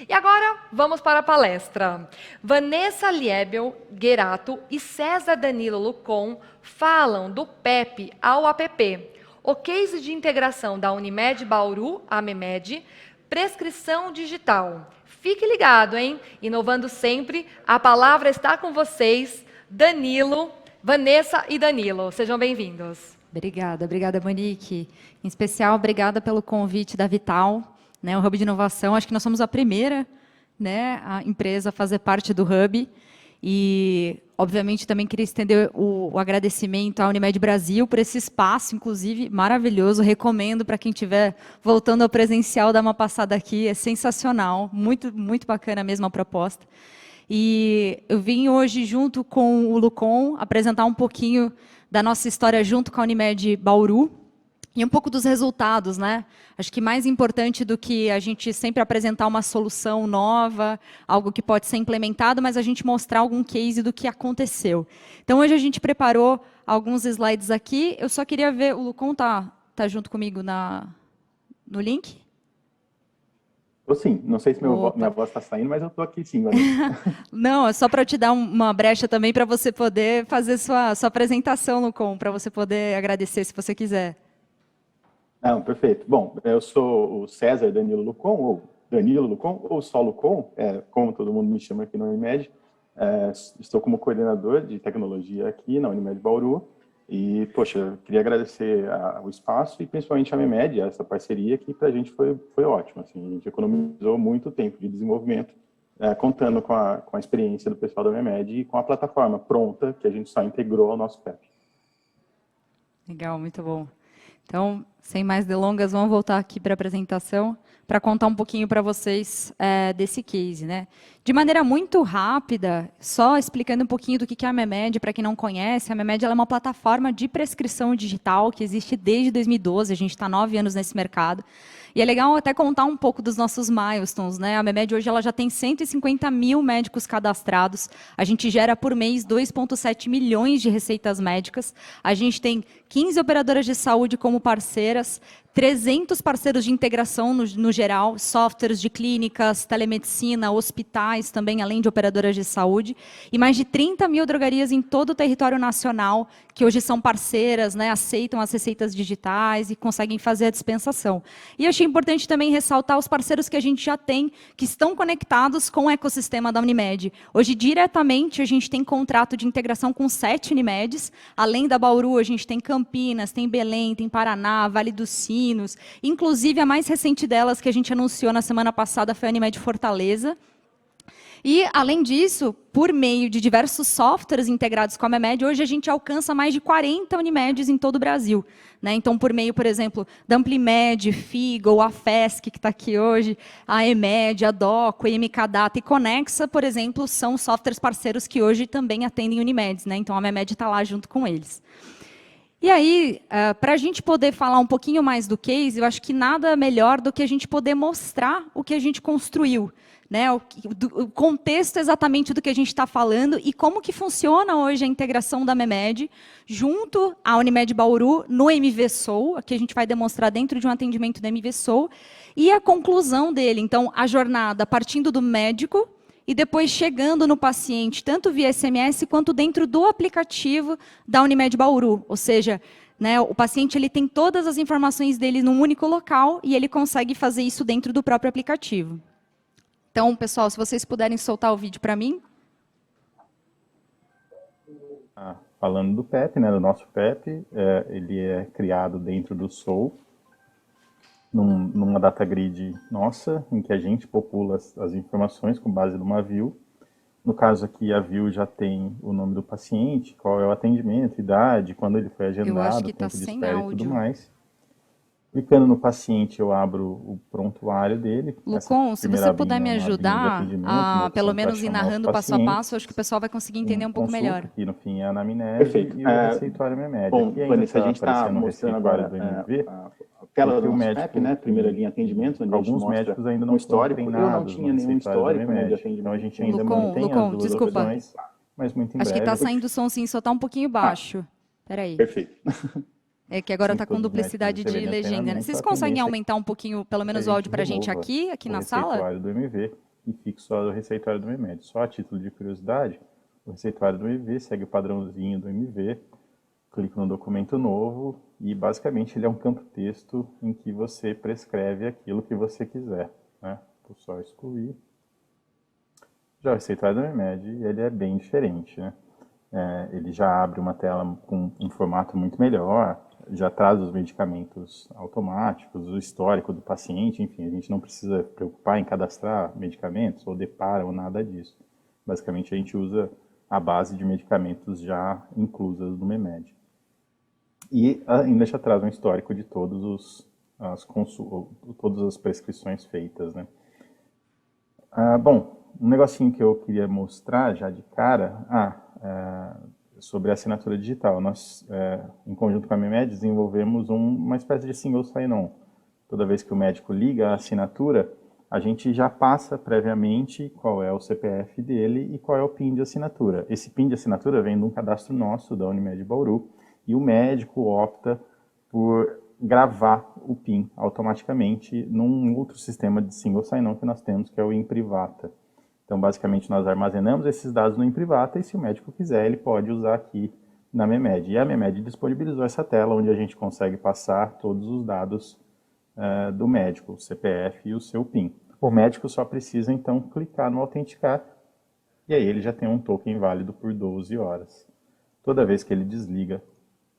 E agora, vamos para a palestra. Vanessa Liebel Gerato e César Danilo Lucon falam do PEP ao APP, o case de integração da Unimed Bauru à MEMED, prescrição digital. Fique ligado, hein? Inovando sempre, a palavra está com vocês, Danilo, Vanessa e Danilo. Sejam bem-vindos. Obrigada, Monique. Em especial, obrigada pelo convite da Vital, né, o Hub de Inovação. Acho que nós somos a primeira, né, a empresa a fazer parte do Hub. E, obviamente, também queria estender o agradecimento à Unimed Brasil por esse espaço, inclusive, maravilhoso. Recomendo para quem estiver voltando ao presencial, dar uma passada aqui. É sensacional, muito, muito bacana mesmo a proposta. E eu vim hoje, junto com o Lucon, apresentar um pouquinho da nossa história junto com a Unimed Bauru e um pouco dos resultados, né? Acho que mais importante do que a gente sempre apresentar uma solução nova, algo que pode ser implementado, mas a gente mostrar algum case do que aconteceu. Então, hoje a gente preparou alguns slides aqui. Eu só queria ver, o Lucon tá junto comigo no link? Eu sim, não sei se minha voz está saindo, mas eu estou aqui sim. Vanessa. Não, é só para te dar uma brecha também para você poder fazer sua apresentação, Lucon, para você poder agradecer se você quiser. Não, perfeito. Bom, eu sou o César Danilo Lucon, ou Danilo Lucon, ou só Lucon, como todo mundo me chama aqui na Unimed. Estou como coordenador de tecnologia aqui na Unimed Bauru. E, poxa, eu queria agradecer o espaço e principalmente a MEMED, essa parceria que para a gente foi ótima. Assim, a gente economizou muito tempo de desenvolvimento, contando com a experiência do pessoal da MEMED e com a plataforma pronta que a gente só integrou ao nosso PEP. Legal, muito bom. Então, sem mais delongas, vamos voltar aqui para a apresentação para contar um pouquinho para vocês desse case, né? De maneira muito rápida, só explicando um pouquinho do que é a MEMED, para quem não conhece, a MEMED ela é uma plataforma de prescrição digital que existe desde 2012, a gente está 9 anos nesse mercado. E é legal até contar um pouco dos nossos milestones, né? A MEMED hoje ela já tem 150 mil médicos cadastrados, a gente gera por mês 2,7 milhões de receitas médicas, a gente tem 15 operadoras de saúde como parceiras, 300 parceiros de integração no geral, softwares de clínicas, telemedicina, hospitais também, além de operadoras de saúde, e mais de 30 mil drogarias em todo o território nacional, que hoje são parceiras, né, aceitam as receitas digitais e conseguem fazer a dispensação. E eu achei importante também ressaltar os parceiros que a gente já tem, que estão conectados com o ecossistema da Unimed. Hoje, diretamente, a gente tem contrato de integração com 7 Unimeds, além da Bauru, a gente tem Campinas, tem Belém, tem Paraná, Vale dos Sinos, inclusive a mais recente delas que a gente anunciou na semana passada foi a Unimed Fortaleza. E, além disso, por meio de diversos softwares integrados com a MEMED, hoje a gente alcança mais de 40 Unimeds em todo o Brasil, né? Então, por meio, por exemplo, da Amplimed, Figo, a FESC, que está aqui hoje, a EMED, a DOCO, a MKData e Conexa, por exemplo, são softwares parceiros que hoje também atendem Unimeds, né? Então, a MEMED está lá junto com eles. E aí, para a gente poder falar um pouquinho mais do case, eu acho que nada melhor do que a gente poder mostrar o que a gente construiu, né? O contexto exatamente do que a gente está falando e como que funciona hoje a integração da MEMED junto à Unimed Bauru no MVSou, que a gente vai demonstrar dentro de um atendimento da MVSou, e a conclusão dele. Então, a jornada partindo do médico e depois chegando no paciente, tanto via SMS quanto dentro do aplicativo da Unimed Bauru. Ou seja, né, o paciente ele tem todas as informações dele num único local e ele consegue fazer isso dentro do próprio aplicativo. Então, pessoal, se vocês puderem soltar o vídeo para mim. Falando do PEP, né, do nosso PEP, ele é criado dentro do Soul, numa data grid nossa, em que a gente popula as informações com base numa view. No caso aqui, a view já tem o nome do paciente, qual é o atendimento, idade, quando ele foi agendado, tempo de espera e tudo mais. Clicando no paciente, eu abro o prontuário dele. Lucon, se você puder me ajudar a, pelo menos, ir narrando passo a passo, acho que o pessoal vai conseguir entender um pouco melhor. Aqui no fim é a anamnese. Perfeito. E o receituário MEMED. Bom, Vanessa, a gente está mostrando agora a tela do nosso PEP, né? Primeira linha de atendimento, onde alguns médicos ainda não estão treinados. Eu não tinha nenhum histórico de atendimento. Então a gente ainda mantém as duas opções, mas muito em breve. Acho que está saindo o som, sim, só está um pouquinho baixo. Espera aí. Perfeito. É que agora está com duplicidade de legenda, né? Vocês conseguem aumentar um pouquinho, pelo menos o áudio para a gente aqui na sala? Do MV. e fixo o receituário do MMed. Só a título de curiosidade, o receituário do MV segue o padrãozinho do MV, clico no documento novo e basicamente ele é um campo texto em que você prescreve aquilo que você quiser, né? Vou só excluir. Já o receituário do MMed, ele é bem diferente, né? Ele já abre uma tela com um formato muito melhor, já traz os medicamentos automáticos, o histórico do paciente, enfim, a gente não precisa preocupar em cadastrar medicamentos ou depara ou nada disso. Basicamente a gente usa a base de medicamentos já inclusas no MMed. E ainda já traz um histórico de todas as prescrições feitas, né? Bom, um negocinho que eu queria mostrar já de cara, sobre a assinatura digital. Nós, em conjunto com a MMed, desenvolvemos uma espécie de single sign-on. Toda vez que o médico liga a assinatura, a gente já passa previamente qual é o CPF dele e qual é o PIN de assinatura. Esse PIN de assinatura vem de um cadastro nosso, da Unimed Bauru, e o médico opta por gravar o PIN automaticamente num outro sistema de single sign-on que nós temos, que é o Imprivata. Então, basicamente, nós armazenamos esses dados no Imprivata e, se o médico quiser, ele pode usar aqui na MMed. E a MMed disponibilizou essa tela onde a gente consegue passar todos os dados do médico, o CPF e o seu PIN. O médico só precisa, então, clicar no autenticar e aí ele já tem um token válido por 12 horas. Toda vez que ele desliga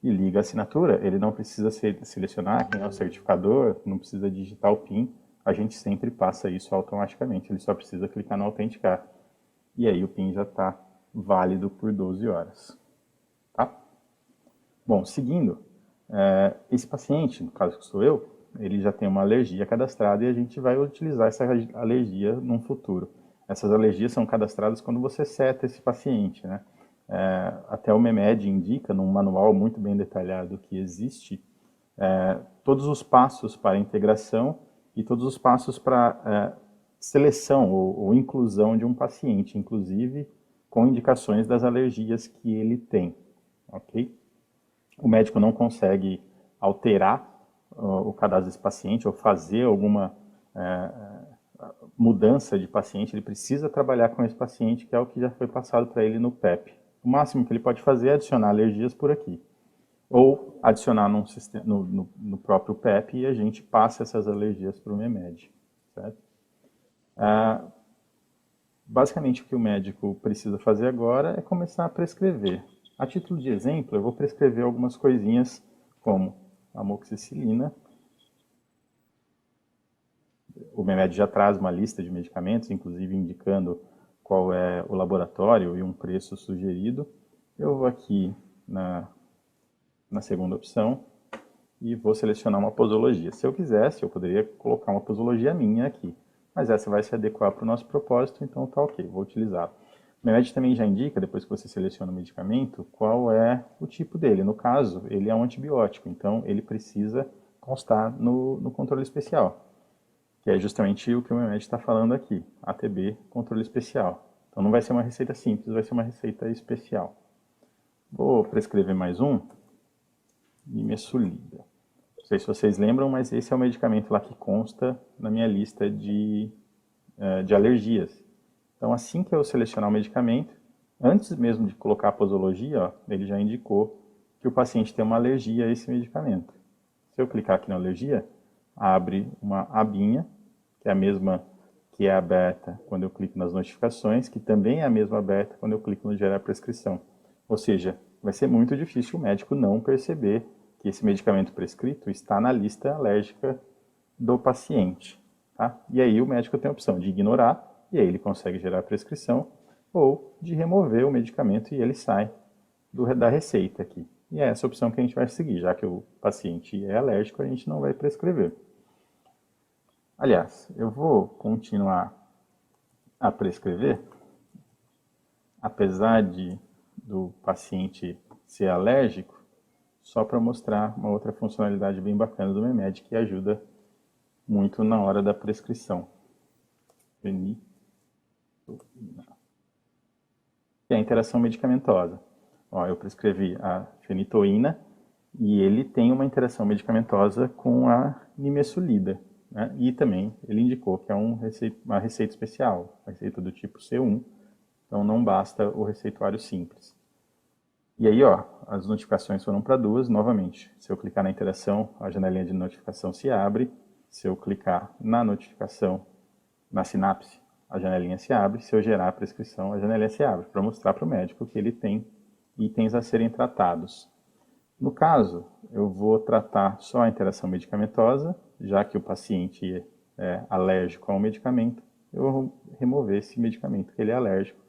e liga a assinatura, ele não precisa selecionar quem é o certificador, não precisa digitar o PIN, a gente sempre passa isso automaticamente, ele só precisa clicar no autenticar. E aí o PIN já está válido por 12 horas. Tá? Bom, seguindo, esse paciente, no caso que sou eu, ele já tem uma alergia cadastrada e a gente vai utilizar essa alergia no futuro. Essas alergias são cadastradas quando você seta esse paciente, né? Até o MMed indica, num manual muito bem detalhado que existe, todos os passos para a integração e todos os passos para seleção ou inclusão de um paciente, inclusive com indicações das alergias que ele tem, ok? O médico não consegue alterar o cadastro desse paciente ou fazer alguma mudança de paciente, ele precisa trabalhar com esse paciente, que é o que já foi passado para ele no PEP. O máximo que ele pode fazer é adicionar alergias por aqui. Ou adicionar no próprio PEP e a gente passa essas alergias para o MMed. Certo? Basicamente, o que o médico precisa fazer agora é começar a prescrever. A título de exemplo, eu vou prescrever algumas coisinhas como amoxicilina. O MMed já traz uma lista de medicamentos, inclusive indicando qual é o laboratório e um preço sugerido. Eu vou aqui na segunda opção e vou selecionar uma posologia. Se eu quisesse, eu poderia colocar uma posologia minha aqui, mas essa vai se adequar para o nosso propósito, então tá ok, vou utilizar. O MMed também já indica, depois que você seleciona o medicamento, qual é o tipo dele. No caso, ele é um antibiótico, então ele precisa constar no controle especial, que é justamente o que o MMed está falando aqui, ATB, controle especial. Então não vai ser uma receita simples, vai ser uma receita especial. Vou prescrever mais um, nimesulida. Não sei se vocês lembram, mas esse é o medicamento lá que consta na minha lista de alergias. Então, assim que eu selecionar o medicamento, antes mesmo de colocar a posologia, ó, ele já indicou que o paciente tem uma alergia a esse medicamento. Se eu clicar aqui na alergia, abre uma abinha, que é a mesma que é aberta quando eu clico nas notificações, que também é a mesma aberta quando eu clico no gerar prescrição. Ou seja, vai ser muito difícil o médico não perceber que esse medicamento prescrito está na lista alérgica do paciente. Tá? E aí o médico tem a opção de ignorar, e aí ele consegue gerar a prescrição, ou de remover o medicamento e ele sai da receita aqui. E é essa opção que a gente vai seguir, já que o paciente é alérgico, a gente não vai prescrever. Aliás, eu vou continuar a prescrever, apesar do paciente ser alérgico, só para mostrar uma outra funcionalidade bem bacana do MMed que ajuda muito na hora da prescrição. Fenitoína. Que é a interação medicamentosa. Ó, eu prescrevi a fenitoína e ele tem uma interação medicamentosa com a nimesulida. né? E também ele indicou que é uma receita especial, a receita do tipo C1, então não basta o receituário simples. E aí, ó, as notificações foram para duas, novamente. Se eu clicar na interação, a janelinha de notificação se abre. Se eu clicar na notificação, na sinapse, a janelinha se abre. Se eu gerar a prescrição, a janelinha se abre, para mostrar para o médico que ele tem itens a serem tratados. No caso, eu vou tratar só a interação medicamentosa, já que o paciente é alérgico ao medicamento, eu vou remover esse medicamento que ele é alérgico.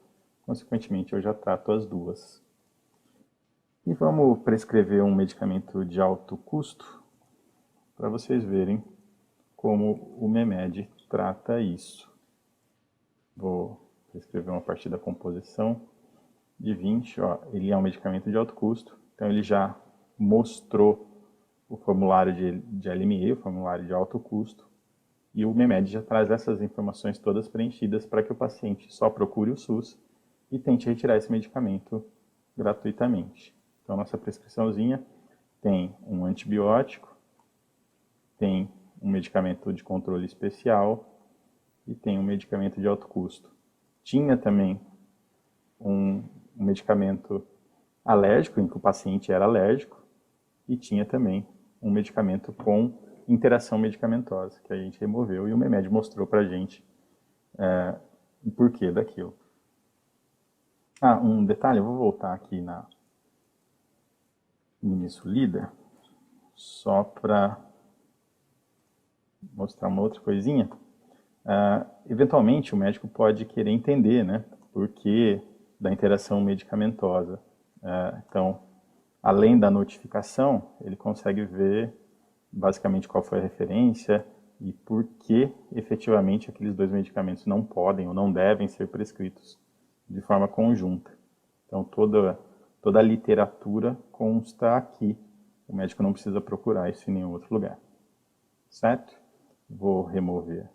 Consequentemente, eu já trato as duas. E vamos prescrever um medicamento de alto custo, para vocês verem como o MEMED trata isso. Vou prescrever uma partir da composição de 20, ó, ele é um medicamento de alto custo, então ele já mostrou o formulário de LME, o formulário de alto custo, e o MEMED já traz essas informações todas preenchidas para que o paciente só procure o SUS e tente retirar esse medicamento gratuitamente. Então, nossa prescriçãozinha tem um antibiótico, tem um medicamento de controle especial e tem um medicamento de alto custo. Tinha também um medicamento alérgico, em que o paciente era alérgico, e tinha também um medicamento com interação medicamentosa, que a gente removeu, e o MEMED mostrou para a gente o porquê daquilo. Ah, um detalhe, eu vou voltar aqui na Ministro Líder, só para mostrar uma outra coisinha. Eventualmente, o médico pode querer entender, né, por que da interação medicamentosa. Então, além da notificação, ele consegue ver basicamente qual foi a referência e por que efetivamente aqueles dois medicamentos não podem ou não devem ser prescritos de forma conjunta. Então, toda a literatura consta aqui. O médico não precisa procurar isso em nenhum outro lugar. Certo? Vou remover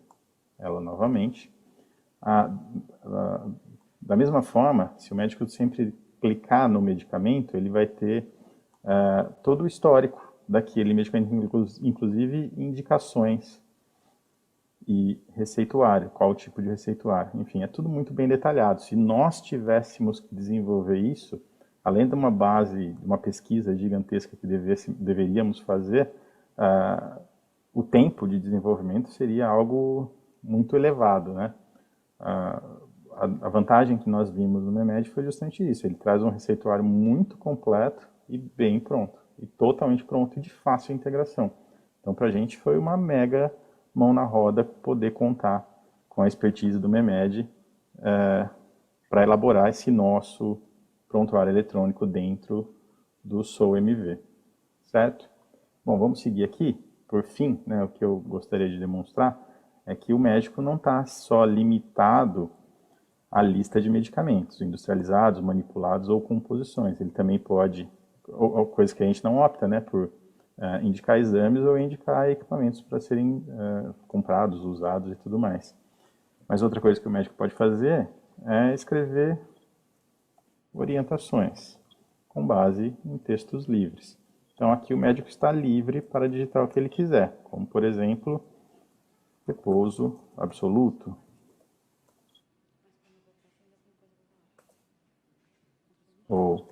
ela novamente. Da mesma forma, se o médico sempre clicar no medicamento, ele vai ter todo o histórico daquele medicamento, inclusive indicações e receituário, qual o tipo de receituário. Enfim, é tudo muito bem detalhado. Se nós tivéssemos que desenvolver isso, além de uma base, de uma pesquisa gigantesca que deveríamos fazer, o tempo de desenvolvimento seria algo muito elevado, né? A vantagem que nós vimos no MEMED foi justamente isso. Ele traz um receituário muito completo e bem pronto. E totalmente pronto e de fácil integração. Então, para a gente foi uma mega mão na roda poder contar com a expertise do MEMED para elaborar esse nosso prontuário eletrônico dentro do SOU-MV. Certo? Bom, vamos seguir aqui. Por fim, né, o que eu gostaria de demonstrar é que o médico não está só limitado à lista de medicamentos industrializados, manipulados ou composições. Ele também pode, ou coisa que a gente não opta, né, por indicar exames ou indicar equipamentos para serem comprados, usados e tudo mais. Mas outra coisa que o médico pode fazer é escrever orientações com base em textos livres. Então aqui o médico está livre para digitar o que ele quiser, como por exemplo, repouso absoluto. Ou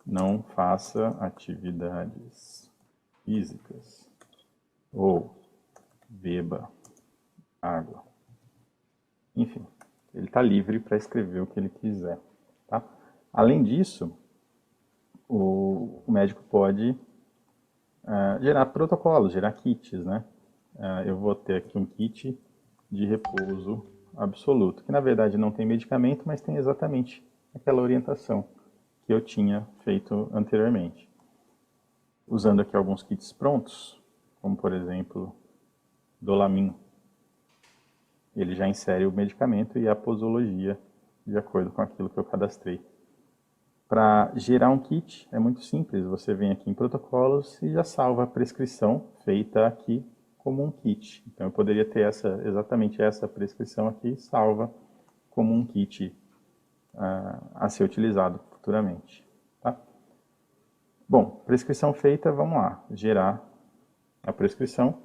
não faça atividades físicas. Ou beba água. Enfim, ele está livre para escrever o que ele quiser. Tá? Além disso, o médico pode gerar protocolos, gerar kits, né? Eu vou ter aqui um kit de repouso absoluto, que na verdade não tem medicamento, mas tem exatamente aquela orientação que eu tinha feito anteriormente. Usando aqui alguns kits prontos, como por exemplo, Dolamin. Ele já insere o medicamento e a posologia de acordo com aquilo que eu cadastrei. Para gerar um kit é muito simples, você vem aqui em protocolos e já salva a prescrição feita aqui como um kit. Então eu poderia ter exatamente essa prescrição aqui salva como um kit a ser utilizado futuramente. Tá? Bom, prescrição feita, vamos lá, gerar a prescrição.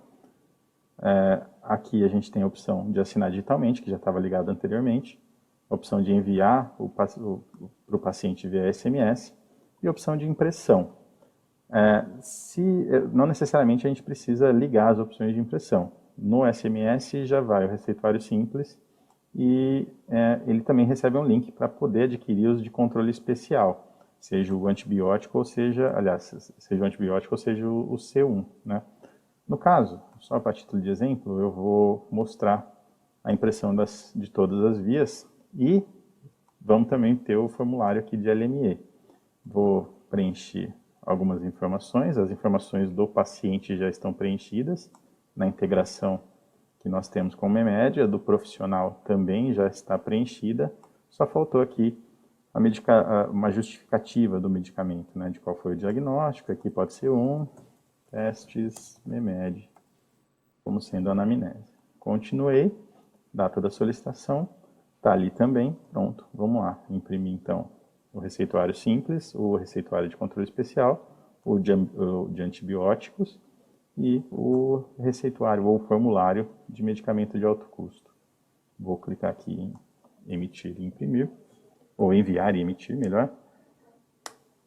Aqui a gente tem a opção de assinar digitalmente, que já estava ligado anteriormente, a opção de enviar para o paciente via SMS e a opção de impressão. Não necessariamente a gente precisa ligar as opções de impressão. No SMS já vai o receituário simples e ele também recebe um link para poder adquirir os de controle especial, seja o antibiótico ou seja, seja o antibiótico ou seja o C1, né? No caso, só para título de exemplo, eu vou mostrar a impressão de todas as vias e vamos também ter o formulário aqui de LME. Vou preencher algumas informações, as informações do paciente já estão preenchidas na integração que nós temos com o MEMED, a do profissional também já está preenchida, só faltou aqui uma justificativa do medicamento, né, de qual foi o diagnóstico, aqui pode ser testes MEMED, como sendo anamnese. Continuei, data da solicitação, está ali também, pronto, vamos lá, imprimir então o receituário simples, o receituário de controle especial, o de antibióticos e o receituário ou formulário de medicamento de alto custo. Vou clicar aqui em emitir e imprimir, ou enviar e emitir, melhor.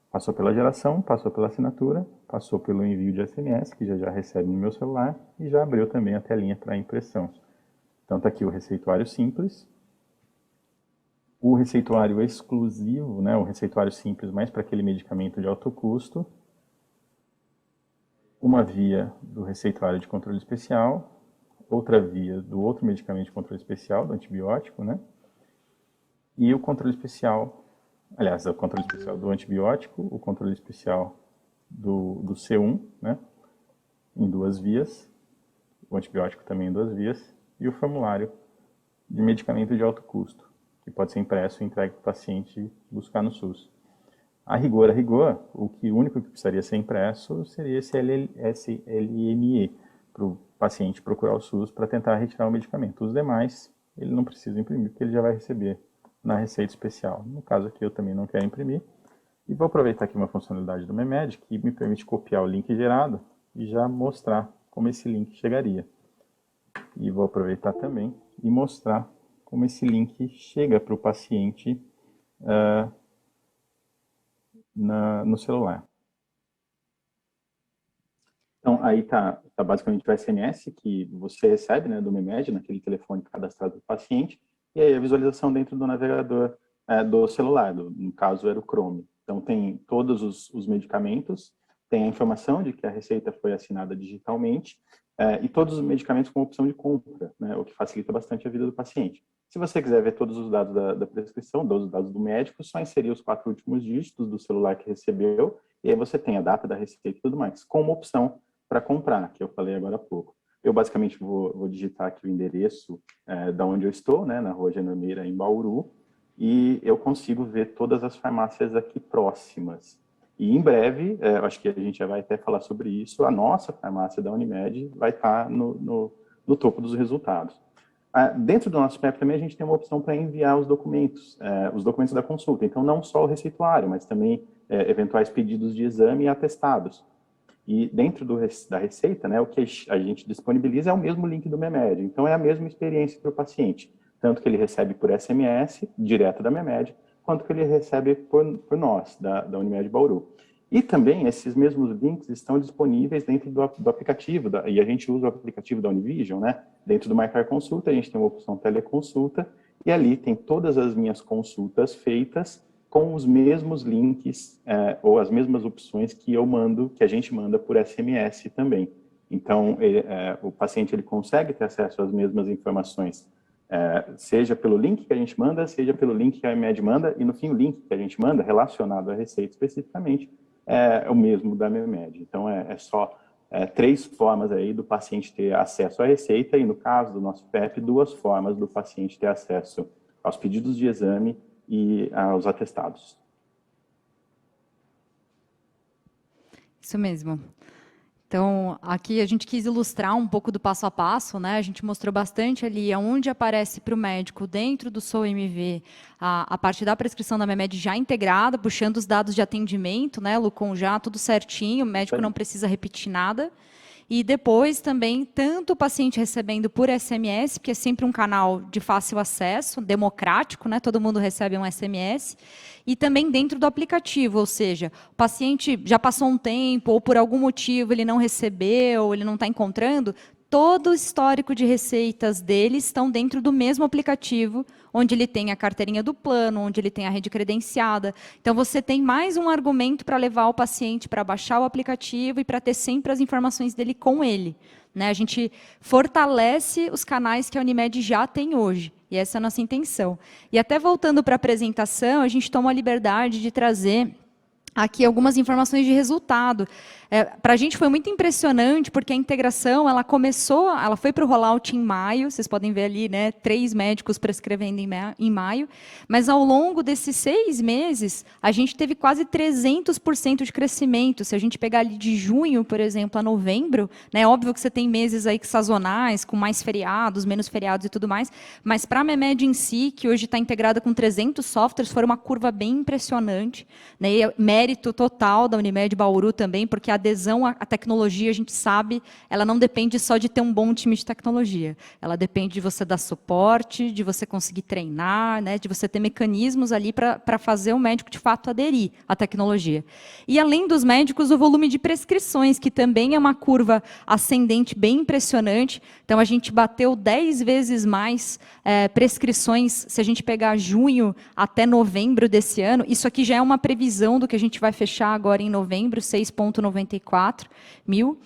Passou pela geração, passou pela assinatura, passou pelo envio de SMS, que já recebe no meu celular, e já abriu também a telinha para impressão. Então está aqui o receituário simples, o receituário exclusivo, né, o receituário simples mais para aquele medicamento de alto custo, uma via do receituário de controle especial, outra via do outro medicamento de controle especial, do antibiótico, né, e o controle especial, o controle especial do antibiótico, o controle especial do C1, né, em 2 vias, o antibiótico também em 2 vias, e o formulário de medicamento de alto custo, que pode ser impresso e entregue para o paciente buscar no SUS. A rigor, o único que precisaria ser impresso seria esse LME, para o paciente procurar o SUS para tentar retirar o medicamento. Os demais, ele não precisa imprimir, porque ele já vai receber na receita especial. No caso aqui, eu também não quero imprimir. E vou aproveitar aqui uma funcionalidade do MEMED, que me permite copiar o link gerado e já mostrar como esse link chegaria. E vou aproveitar também e mostrar como esse link chega para o paciente no celular. Então, aí está basicamente o SMS que você recebe, né, do MEMED, naquele telefone cadastrado do paciente, e aí a visualização dentro do navegador do celular, no caso era o Chrome. Então, tem todos os medicamentos, tem a informação de que a receita foi assinada digitalmente, e todos os medicamentos com opção de compra, né, o que facilita bastante a vida do paciente. Se você quiser ver todos os dados da prescrição, todos os dados do médico, só inserir os 4 últimos dígitos do celular que recebeu, e aí você tem a data da receita e tudo mais, com uma opção para comprar, que eu falei agora há pouco. Eu basicamente vou digitar aqui o endereço da onde eu estou, né, na Rua Janeiro, em Bauru, e eu consigo ver todas as farmácias aqui próximas. E em breve, eu acho que a gente já vai até falar sobre isso, a nossa farmácia da Unimed vai estar no topo dos resultados. Dentro do nosso PEP também a gente tem uma opção para enviar os documentos da consulta. Então, não só o receituário, mas também eventuais pedidos de exame e atestados. E dentro da receita, né, o que a gente disponibiliza é o mesmo link do MEMED. Então, é a mesma experiência para o paciente. Tanto que ele recebe por SMS, direto da MEMED, quanto que ele recebe por nós, da Unimed Bauru. E também, esses mesmos links estão disponíveis dentro do aplicativo, e a gente usa o aplicativo da Univision, né? Dentro do Marcar Consulta, a gente tem uma opção teleconsulta, e ali tem todas as minhas consultas feitas com os mesmos links, ou as mesmas opções que a gente manda por SMS também. Então, o paciente ele consegue ter acesso às mesmas informações, seja pelo link que a gente manda, seja pelo link que a MED manda, e no fim o link que a gente manda, relacionado à receita especificamente, é o mesmo da MEMED. Então, é só 3 formas aí do paciente ter acesso à receita, e no caso do nosso PEP, 2 formas do paciente ter acesso aos pedidos de exame e aos atestados. Isso mesmo. Então, aqui a gente quis ilustrar um pouco do passo a passo, né? A gente mostrou bastante ali onde aparece para o médico, dentro do SOMV, a parte da prescrição da MEMED já integrada, puxando os dados de atendimento, né, Lucon, já tudo certinho, o médico não precisa repetir nada. E depois também, tanto o paciente recebendo por SMS, porque é sempre um canal de fácil acesso, democrático, né? Todo mundo recebe um SMS, e também dentro do aplicativo, ou seja, o paciente já passou um tempo, ou por algum motivo ele não recebeu, ele não está encontrando, todo o histórico de receitas dele estão dentro do mesmo aplicativo, onde ele tem a carteirinha do plano, onde ele tem a rede credenciada. Então, você tem mais um argumento para levar o paciente para baixar o aplicativo e para ter sempre as informações dele com ele. Né? A gente fortalece os canais que a Unimed já tem hoje. E essa é a nossa intenção. E até voltando para a apresentação, a gente toma a liberdade de trazer aqui algumas informações de resultado. Para a gente foi muito impressionante, porque a integração, ela foi para o rollout em maio, vocês podem ver ali, né, 3 médicos prescrevendo em maio, mas ao longo desses 6 meses, a gente teve quase 300% de crescimento. Se a gente pegar ali de junho, por exemplo, a novembro, né, óbvio que você tem meses aí sazonais, com mais feriados, menos feriados e tudo mais, mas para a Memed em si, que hoje está integrada com 300 softwares, foi uma curva bem impressionante, né, e mérito total da Unimed Bauru também, porque a adesão à tecnologia, a gente sabe, ela não depende só de ter um bom time de tecnologia. Ela depende de você dar suporte, de você conseguir treinar, né, de você ter mecanismos ali para fazer o médico, de fato, aderir à tecnologia. E, além dos médicos, o volume de prescrições, que também é uma curva ascendente bem impressionante. Então, a gente bateu 10 vezes mais prescrições, se a gente pegar junho até novembro desse ano. Isso aqui já é uma previsão do que a gente vai fechar agora em novembro, 6,94 mil.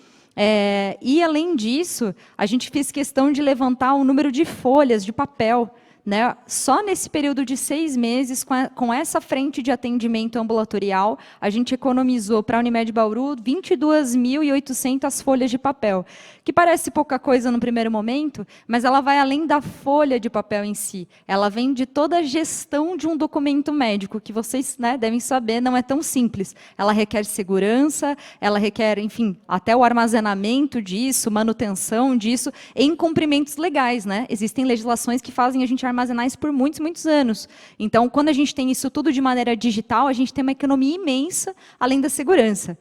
E, além disso, a gente fez questão de levantar o número de folhas de papel. Né? Só nesse período de 6 meses, com essa frente de atendimento ambulatorial, a gente economizou para a Unimed Bauru 22.800 folhas de papel, que parece pouca coisa no primeiro momento, mas ela vai além da folha de papel em si. Ela vem de toda a gestão de um documento médico, que vocês, né, devem saber, não é tão simples. Ela requer segurança, ela requer, enfim, até o armazenamento disso, manutenção disso, em cumprimentos legais. Né? Existem legislações que fazem a gente armazenar isso por muitos, muitos anos. Então, quando a gente tem isso tudo de maneira digital, a gente tem uma economia imensa, além da segurança.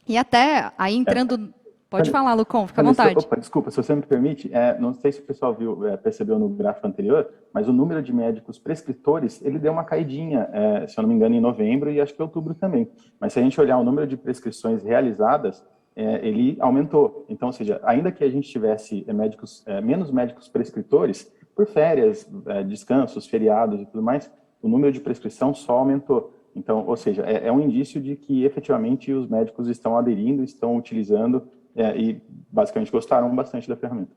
E até, aí entrando... Pode falar, Lucon, fica à vontade. Opa, desculpa, se você me permite, não sei se o pessoal percebeu no gráfico anterior, mas o número de médicos prescritores, ele deu uma caidinha, se eu não me engano, em novembro e acho que em outubro também. Mas se a gente olhar o número de prescrições realizadas, ele aumentou. Então, ou seja, ainda que a gente tivesse menos médicos prescritores, por férias, descansos, feriados e tudo mais, o número de prescrição só aumentou. Então, ou seja, é um indício de que efetivamente os médicos estão aderindo, estão utilizando e basicamente gostaram bastante da ferramenta.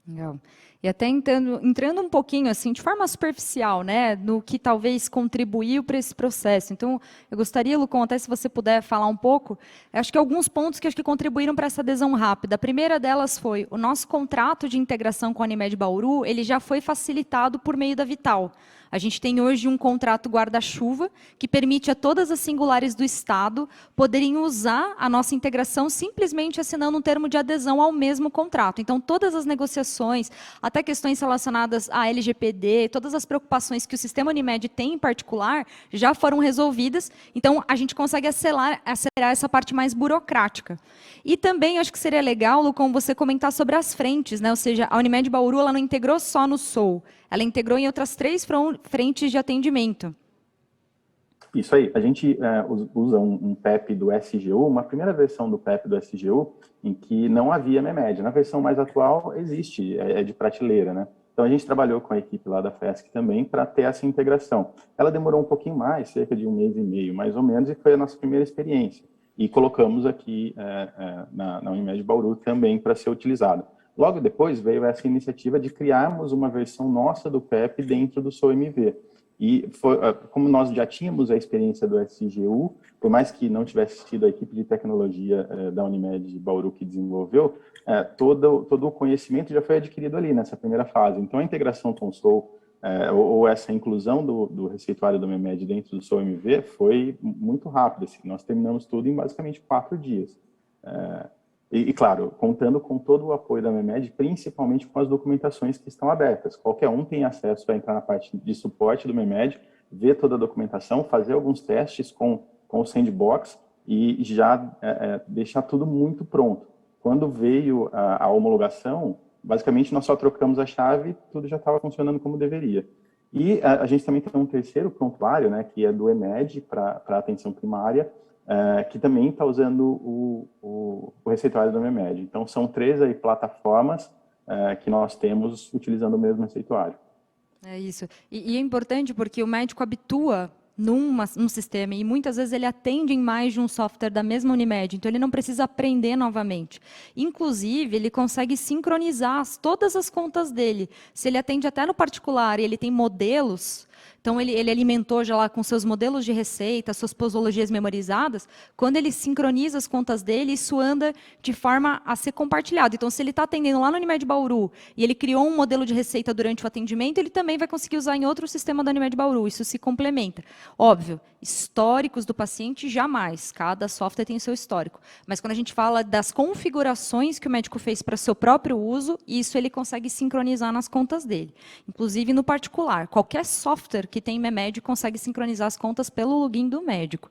Legal. E até entrando um pouquinho, assim, de forma superficial, né, no que talvez contribuiu para esse processo. Então, eu gostaria, Lucon, até se você puder falar um pouco, acho que alguns pontos que acho que contribuíram para essa adesão rápida. A primeira delas foi o nosso contrato de integração com a Unimed Bauru, ele já foi facilitado por meio da Vital. A gente tem hoje um contrato guarda-chuva que permite a todas as singulares do Estado poderem usar a nossa integração simplesmente assinando um termo de adesão ao mesmo contrato. Então, todas as negociações, até questões relacionadas à LGPD, todas as preocupações que o sistema Unimed tem em particular, já foram resolvidas. Então, a gente consegue acelerar essa parte mais burocrática. E também, acho que seria legal, Lucon, você comentar sobre as frentes, né? Ou seja, a Unimed Bauru ela não integrou só no SOU, ela integrou em outras 3 frentes de atendimento. Isso aí, a gente usa um PEP do SGU, uma primeira versão do PEP do SGU, em que não havia MEMED. Na versão mais atual, existe, é de prateleira, né? Então, a gente trabalhou com a equipe lá da FESC também para ter essa integração. Ela demorou um pouquinho mais, cerca de 1 mês e meio, mais ou menos, e foi a nossa primeira experiência. E colocamos aqui na Unimed Bauru também para ser utilizado. Logo depois veio essa iniciativa de criarmos uma versão nossa do PEP dentro do SOMV. E como nós já tínhamos a experiência do SGU, por mais que não tivesse tido a equipe de tecnologia da Unimed Bauru que desenvolveu, todo o conhecimento já foi adquirido ali nessa primeira fase. Então, a integração com o SOU, ou essa inclusão do receituário do MEMED dentro do SOMV foi muito rápida. Assim. Nós terminamos tudo em basicamente 4 dias. E, claro, contando com todo o apoio da MEMED, principalmente com as documentações que estão abertas. Qualquer um tem acesso a entrar na parte de suporte do MEMED, ver toda a documentação, fazer alguns testes com o sandbox e já deixar tudo muito pronto. quando veio a homologação, basicamente nós só trocamos a chave, tudo já estava funcionando como deveria. E a gente também tem um terceiro prontuário, né, que é do EMED para atenção primária, que também está usando o receituário do EMED. Então, são 3 aí plataformas que nós temos utilizando o mesmo receituário. É isso. E é importante porque o médico habitua num sistema e muitas vezes ele atende em mais de um software da mesma Unimed, então ele não precisa aprender novamente. Inclusive, ele consegue sincronizar todas as contas dele. Se ele atende até no particular e ele tem modelos, então ele alimentou já lá com seus modelos de receita, suas posologias memorizadas, quando ele sincroniza as contas dele, isso anda de forma a ser compartilhado. Então, se ele está atendendo lá no Unimed Bauru e ele criou um modelo de receita durante o atendimento, ele também vai conseguir usar em outro sistema da Unimed Bauru. Isso se complementa. Óbvio, históricos do paciente, jamais. Cada software tem o seu histórico. Mas quando a gente fala das configurações que o médico fez para seu próprio uso, isso ele consegue sincronizar nas contas dele. Inclusive no particular. Qualquer software que tem MEMED consegue sincronizar as contas pelo login do médico.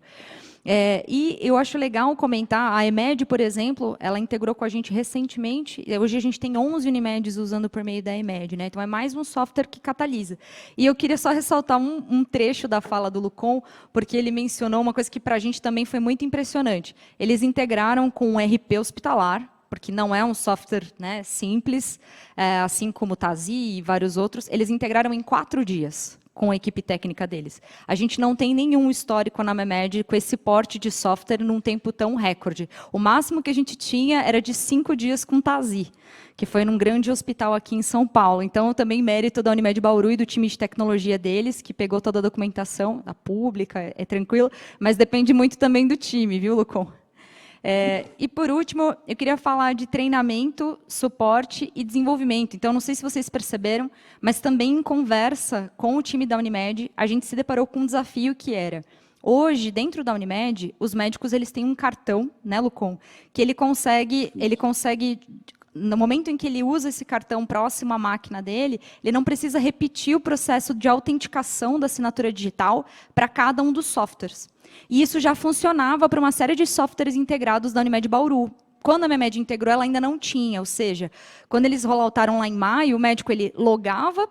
E eu acho legal comentar, a EMED, por exemplo, ela integrou com a gente recentemente, hoje a gente tem 11 Unimeds usando por meio da EMED, né? Então é mais um software que catalisa. E eu queria só ressaltar um trecho da fala do Lucon, porque ele mencionou uma coisa que para a gente também foi muito impressionante. Eles integraram com o RP hospitalar, porque não é um software, né, simples, assim como o Tazi e vários outros, eles integraram em 4 dias. Com a equipe técnica deles. A gente não tem nenhum histórico na MEMED com esse porte de software num tempo tão recorde. O máximo que a gente tinha era de 5 dias com Tazi, que foi num grande hospital aqui em São Paulo. Então, também mérito da Unimed Bauru e do time de tecnologia deles, que pegou toda a documentação, da pública, é tranquilo, mas depende muito também do time, viu, Lucon? E, por último, eu queria falar de treinamento, suporte e desenvolvimento. Então, não sei se vocês perceberam, mas também em conversa com o time da Unimed, a gente se deparou com um desafio que era, hoje, dentro da Unimed, os médicos eles têm um cartão, né, Lucon, que ele consegue, no momento em que ele usa esse cartão próximo à máquina dele, ele não precisa repetir o processo de autenticação da assinatura digital para cada um dos softwares. E isso já funcionava para uma série de softwares integrados da Unimed Bauru. Quando a MEMED integrou, ela ainda não tinha, ou seja, quando eles rolloutaram lá em maio, o médico ele logava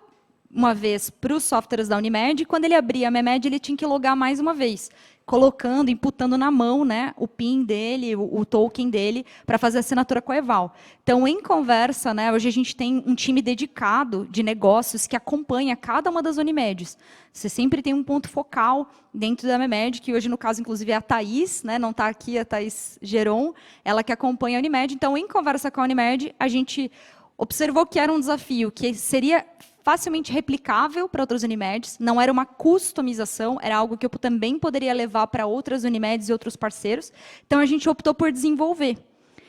uma vez para os softwares da Unimed, e quando ele abria a MEMED, ele tinha que logar mais uma vez, colocando, imputando na mão, né, o PIN dele, o token dele, para fazer a assinatura com a Eval. Então, em conversa, né, hoje a gente tem um time dedicado de negócios que acompanha cada uma das Unimedes. Você sempre tem um ponto focal dentro da MEMED, que hoje, no caso, inclusive, é a Thaís, né, não está aqui, a Thaís Geron, ela que acompanha a Unimed. Então, em conversa com a Unimed, a gente observou que era um desafio que seria facilmente replicável para outras Unimeds, não era uma customização, era algo que eu também poderia levar para outras Unimeds e outros parceiros. Então, a gente optou por desenvolver.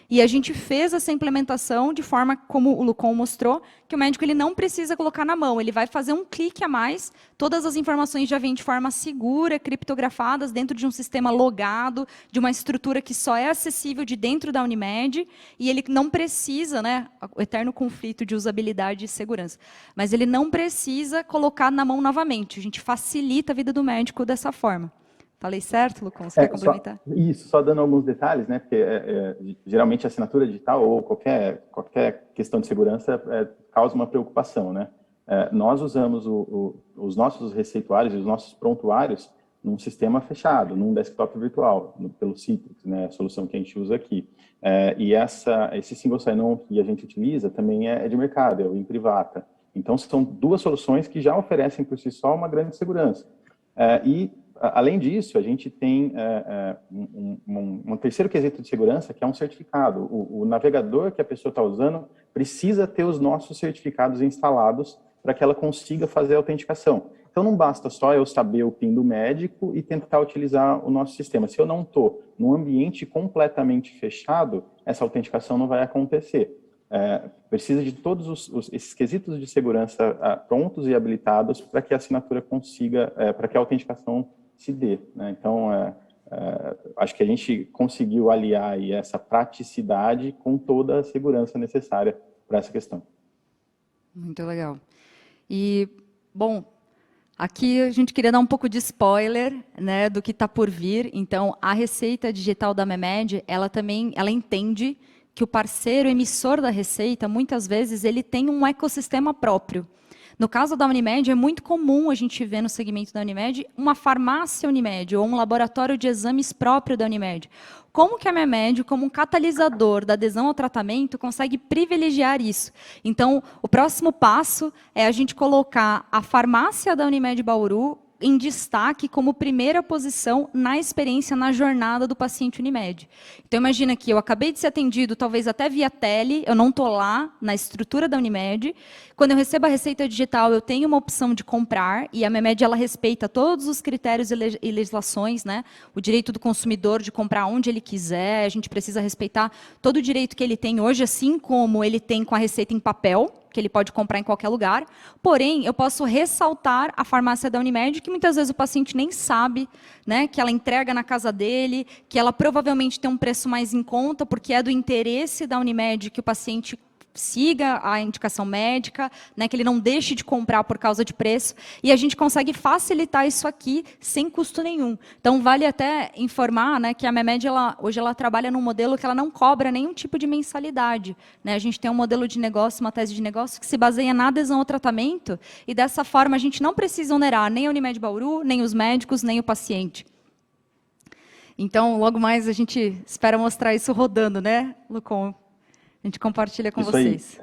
E a gente fez essa implementação de forma, como o Lucon mostrou, que o médico ele não precisa colocar na mão, ele vai fazer um clique a mais, todas as informações já vêm de forma segura, criptografadas, dentro de um sistema logado, de uma estrutura que só é acessível de dentro da Unimed, e ele não precisa, né, o eterno conflito de usabilidade e segurança, mas ele não precisa colocar na mão novamente, a gente facilita a vida do médico dessa forma. Falei certo, Lucon? Você quer complementar? Só dando alguns detalhes, né? Porque geralmente a assinatura digital ou qualquer questão de segurança causa uma preocupação, né? Nós usamos os nossos receituários e os nossos prontuários num sistema fechado, num desktop virtual, pelo Citrix, né? A solução que a gente usa aqui. E esse single sign-on que a gente utiliza também é de mercado, é o Imprivata. Então, são 2 soluções que já oferecem por si só uma grande segurança. Além disso, a gente tem um terceiro quesito de segurança, que é um certificado. O navegador que a pessoa está usando precisa ter os nossos certificados instalados para que ela consiga fazer a autenticação. Então, não basta só eu saber o PIN do médico e tentar utilizar o nosso sistema. Se eu não estou num ambiente completamente fechado, essa autenticação não vai acontecer. Precisa de todos esses quesitos de segurança prontos e habilitados para que a assinatura consiga, para que a autenticação se dê, né? Então, acho que a gente conseguiu aliar aí essa praticidade com toda a segurança necessária para essa questão. Muito legal. E, bom, aqui a gente queria dar um pouco de spoiler, né, do que está por vir. Então, a receita digital da MEMED, ela entende que o parceiro emissor da receita, muitas vezes, ele tem um ecossistema próprio. No caso da Unimed, é muito comum a gente ver no segmento da Unimed uma farmácia Unimed ou um laboratório de exames próprio da Unimed. Como que a Memed, como um catalisador da adesão ao tratamento, consegue privilegiar isso? Então, o próximo passo é a gente colocar a farmácia da Unimed Bauru em destaque como primeira posição na experiência, na jornada do paciente Unimed. Então, imagina que eu acabei de ser atendido, talvez até via tele, eu não estou lá na estrutura da Unimed. Quando eu recebo a receita digital, eu tenho uma opção de comprar, e a Memed ela respeita todos os critérios e legislações, né? O direito do consumidor de comprar onde ele quiser, a gente precisa respeitar todo o direito que ele tem hoje, assim como ele tem com a receita em papel, que ele pode comprar em qualquer lugar. Porém, eu posso ressaltar a farmácia da Unimed, que muitas vezes o paciente nem sabe, né, que ela entrega na casa dele, que ela provavelmente tem um preço mais em conta, porque é do interesse da Unimed que o paciente siga a indicação médica, né, que ele não deixe de comprar por causa de preço, e a gente consegue facilitar isso aqui sem custo nenhum. Então, vale até informar, né, que a Memed, hoje ela trabalha num modelo que ela não cobra nenhum tipo de mensalidade, né? A gente tem um modelo de negócio, uma tese de negócio, que se baseia na adesão ao tratamento, e dessa forma a gente não precisa onerar nem a Unimed Bauru, nem os médicos, nem o paciente. Então, logo mais a gente espera mostrar isso rodando, né, Lucon? A gente compartilha com vocês.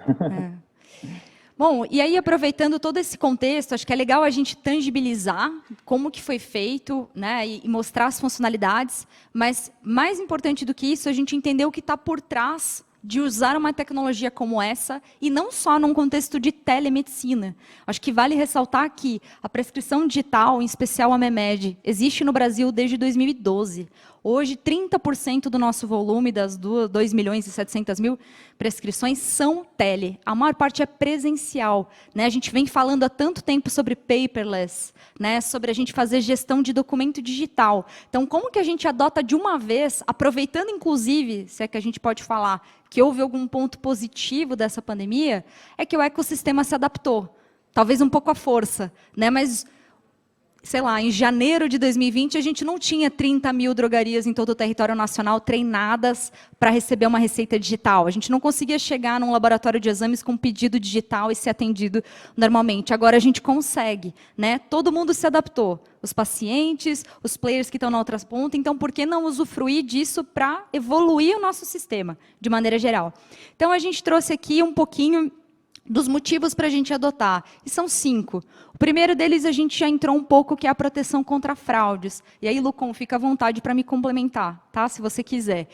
Bom, e aí, aproveitando todo esse contexto, acho que é legal a gente tangibilizar como que foi feito, né, e mostrar as funcionalidades, mas mais importante do que isso, a gente entender o que está por trás de usar uma tecnologia como essa, e não só num contexto de telemedicina. Acho que vale ressaltar que a prescrição digital, em especial a Memed, existe no Brasil desde 2012. Hoje, 30% do nosso volume, das 2.700.000 prescrições, são tele. A maior parte é presencial, né? A gente vem falando há tanto tempo sobre paperless, né? Sobre a gente fazer gestão de documento digital. Então, como que a gente adota de uma vez, aproveitando, inclusive, se é que a gente pode falar que houve algum ponto positivo dessa pandemia, é que o ecossistema se adaptou. Talvez um pouco à força, né? Mas, sei lá, em janeiro de 2020, a gente não tinha 30.000 drogarias em todo o território nacional treinadas para receber uma receita digital. A gente não conseguia chegar num laboratório de exames com um pedido digital e ser atendido normalmente. Agora a gente consegue, né? Todo mundo se adaptou. Os pacientes, os players que estão na outra ponta. Então, por que não usufruir disso para evoluir o nosso sistema, de maneira geral? Então, a gente trouxe aqui um pouquinho dos motivos para a gente adotar. E são 5. O primeiro deles a gente já entrou um pouco, que é a proteção contra fraudes. E aí, Lucon, fica à vontade para me complementar, tá? Se você quiser.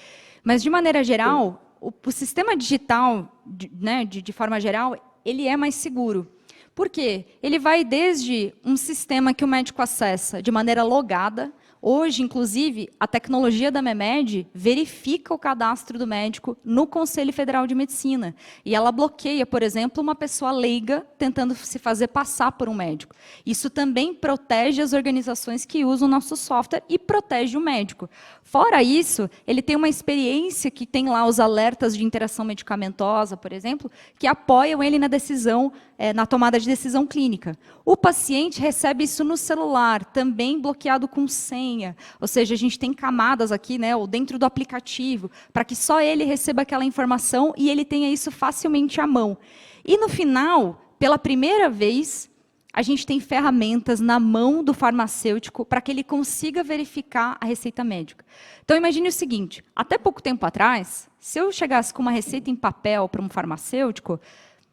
Mas, de maneira geral, o sistema digital, né, de forma geral, ele é mais seguro. Por quê? Ele vai desde um sistema que o médico acessa de maneira logada. Hoje, inclusive, a tecnologia da Memed verifica o cadastro do médico no Conselho Federal de Medicina. E ela bloqueia, por exemplo, uma pessoa leiga tentando se fazer passar por um médico. Isso também protege as organizações que usam o nosso software e protege o médico. Fora isso, ele tem uma experiência que tem lá os alertas de interação medicamentosa, por exemplo, que apoiam ele na decisão, na tomada de decisão clínica. O paciente recebe isso no celular, também bloqueado com senha. Ou seja, a gente tem camadas aqui, né, ou dentro do aplicativo, para que só ele receba aquela informação e ele tenha isso facilmente à mão. E no final, pela primeira vez, a gente tem ferramentas na mão do farmacêutico para que ele consiga verificar a receita médica. Então, imagine o seguinte, até pouco tempo atrás, se eu chegasse com uma receita em papel para um farmacêutico,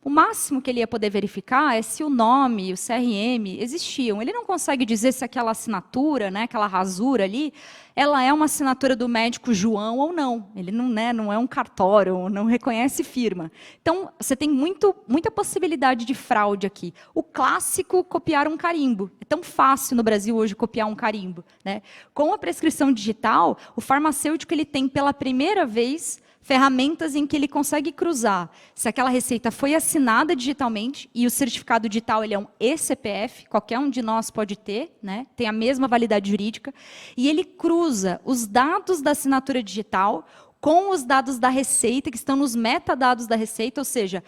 o máximo que ele ia poder verificar é se o nome e o CRM existiam. Ele não consegue dizer se aquela assinatura, né, aquela rasura ali, ela é uma assinatura do médico João ou não. Ele não, né, não é um cartório, não reconhece firma. Então, você tem muita possibilidade de fraude aqui. O clássico, copiar um carimbo. É tão fácil no Brasil hoje copiar um carimbo, né? Com a prescrição digital, o farmacêutico ele tem pela primeira vez ferramentas em que ele consegue cruzar se aquela receita foi assinada digitalmente, e o certificado digital ele é um eCPF, qualquer um de nós pode ter, né? Tem a mesma validade jurídica, e ele cruza os dados da assinatura digital com os dados da receita, que estão nos metadados da receita, ou seja,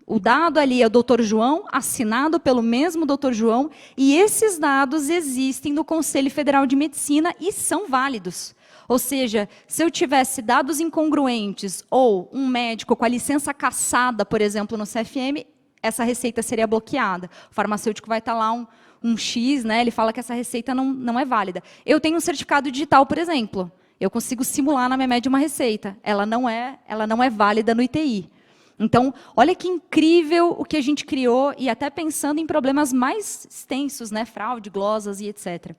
o dado ali é o Dr. João, assinado pelo mesmo Dr. João, e esses dados existem no Conselho Federal de Medicina e são válidos. Ou seja, se eu tivesse dados incongruentes ou um médico com a licença cassada, por exemplo, no CFM, essa receita seria bloqueada. O farmacêutico vai estar lá um X, né? Ele fala que essa receita não é válida. Eu tenho um certificado digital, por exemplo. Eu consigo simular na MeMed uma receita. Ela não é válida no ITI. Então, olha que incrível o que a gente criou, e até pensando em problemas mais extensos, né? Fraude, glosas e etc.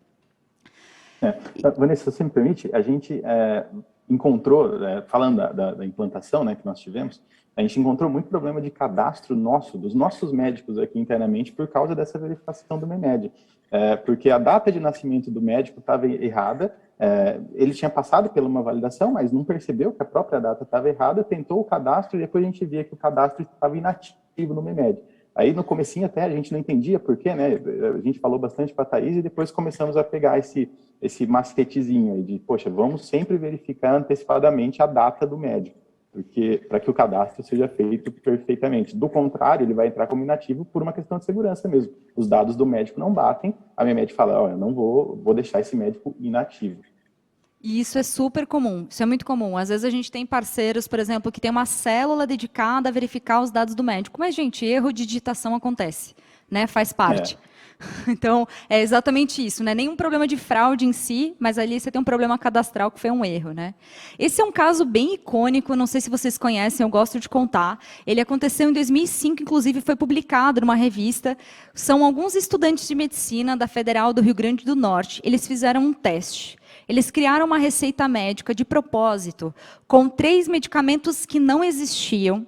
Vanessa, se você me permite, a gente encontrou, falando da implantação, né, que nós tivemos, a gente encontrou muito problema de cadastro dos nossos médicos aqui internamente, por causa dessa verificação do MEMED. Porque a data de nascimento do médico estava errada, ele tinha passado por uma validação, mas não percebeu que a própria data estava errada, tentou o cadastro e depois a gente via que o cadastro estava inativo no MEMED. Aí no comecinho até a gente não entendia por quê, né? A gente falou bastante para a Thaís e depois começamos a pegar esse macetezinho aí de, poxa, vamos sempre verificar antecipadamente a data do médico, para que o cadastro seja feito perfeitamente. Do contrário, ele vai entrar como inativo por uma questão de segurança mesmo. Os dados do médico não batem, a MeMed fala, eu não vou deixar esse médico inativo. E isso é super comum, isso é muito comum. Às vezes a gente tem parceiros, por exemplo, que tem uma célula dedicada a verificar os dados do médico. Mas, gente, erro de digitação acontece, né? Faz parte. Então, é exatamente isso, né? Nenhum problema de fraude em si, mas ali você tem um problema cadastral que foi um erro, né? Esse é um caso bem icônico, não sei se vocês conhecem, eu gosto de contar. Ele aconteceu em 2005, inclusive foi publicado numa revista. São alguns estudantes de medicina da Federal do Rio Grande do Norte. Eles fizeram um teste. Eles criaram uma receita médica de propósito, com 3 medicamentos que não existiam,